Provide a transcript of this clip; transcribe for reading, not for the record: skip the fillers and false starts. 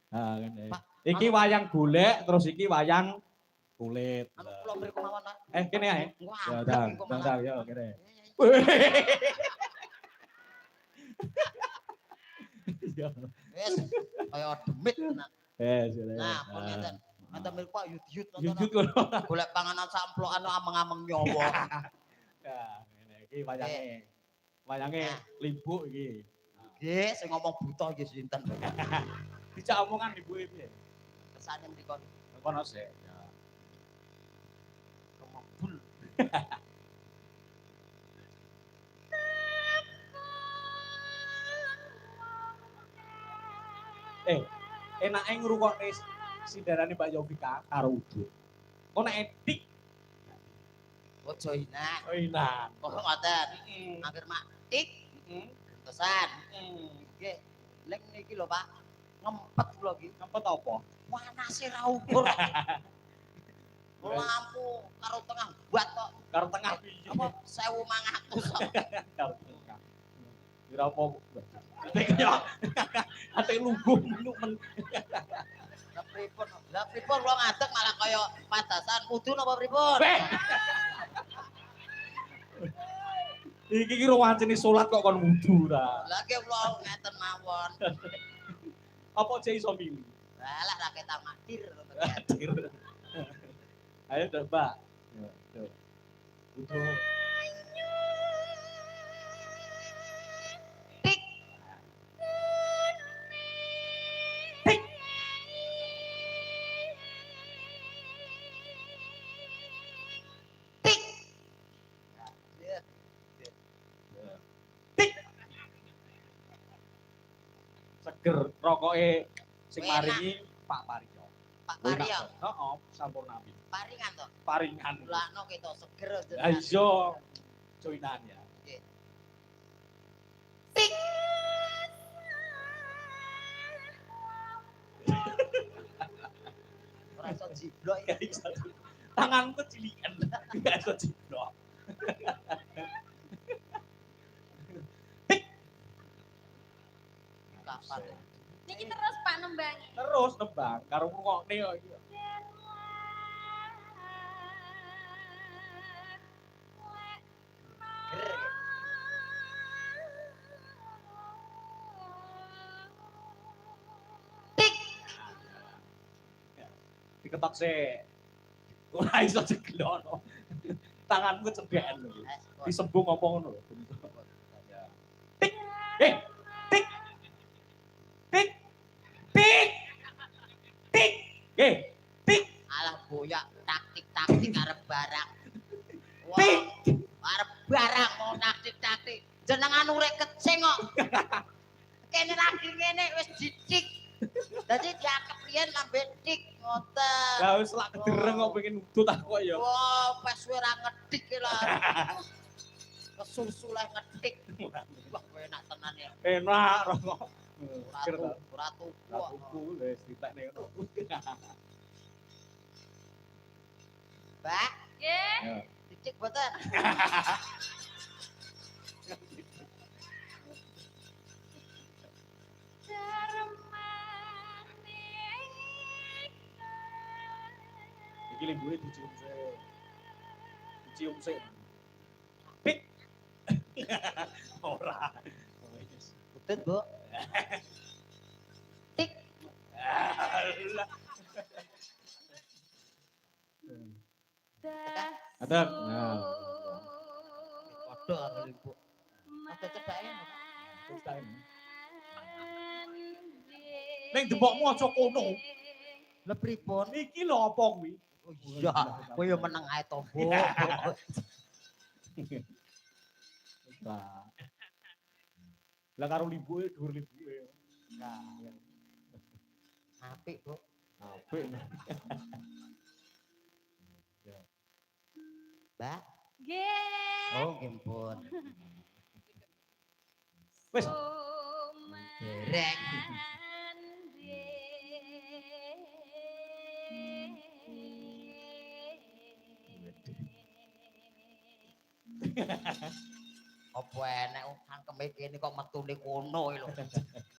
Ah, ngene. Pak, Iki wayang golek terus iki wayang kulit. anu kula mriku mawon, Pak. Kene ae. Wah, Ya, ambrek dang, iku dang, malah. dang, yo kene. Iya. Wis kaya demit tenan. Sile. Nah, pun ngeten. Ngeten mriku Pak yut-yut ngoten. Yut-yut kono. Golek panganan samplokan ameng-ameng nyawa. Ya, ngene iki wayange. Wayange Nah. limbuk iki. Nggih, sing ngomong buta nggih sinten. Dijak omongan ibuke piye? Kesane mriku Kono sik. Ya. kemebul. Enake ngrungokne sindarane Mbak Yovika karo Udo. Kok nek edik Ojo inak. oh inan. Kok ngoten. Angger mak tik gentosan. Nggih. Lek niki lho Pak, ngempet kula iki. Ngempet apa? Panase ra ukur. Lampu karo tengah buat kok. Karo tengah piye? Apa 1500 kok. Karo tengah. Kira apa? Kaya ate lungguh men. Lah pripun kula ngadeg malah kaya padasan kudu napa pripun? Iki ki wancine salat kok kon wudu ra. Lah nggih kula ngeten mawon. Apa aja iso milih? Lah ra ketar madir. Hadir. Ayo dah, Mbak. Yo. Wudu. Tik. Tik. Tik. Tik. Seger rokoke sing maringi Pak Parjo. Pak Parjo. Heeh, Sampurnapi. Paringan to. Paringan. Lakno kita seger. Lah iya. Joinan ya. Nggih. Tik. Ora iso jiblok Gak iso. Tanganku cilikan. Gak iso jiblok. Kapan? Niki terus Pak nembangi. Terus nembang karo ngrungokne kok iki. Tik. Diketok sik. Ora iso jeglok. Tanganku cedeken lho. Disembung apa ngono lho. Tik. Tik. Tik. Tik. Tik. Tik. Alah boyak taktik-taktik arep barang. Tik. Arep barang mau taktik-taktik. Jenengan urek kecing kok. Kene lagi ngene wis didik. Dadi diakep riyen lambe dik ngoten. Lah wis lak kedereng kok pengen udut aku kok ya. Wah, pas ora ngedik ki lah. Kesusu lah ngedik. Wah, kowe enak tenan ya. Enak rokok. Ora tuku. Tuku wis ditekne ngono. Mbak, Nggih. Ya. didik boten? Iki limbuhe dicium sik. Dicium sik. Pik. Ora. Betul, Bu. Tik. Alah. Ada. Nah. Padha karo Ibu. Ada cedake. Terus kae. Ning dempokmu aja kono. Lah pripun? Iki lho apa kuwi? Oh iya, kowe yo meneng ae to, Bu. Lah. Lah karo limbuke dhuwur limbuke. Nah, Apik, Bu. apik. Mbak. Nggih. Oh, nggih pun. Wis. Dereng. Apa enek cangkeme kene kok metune kono lho.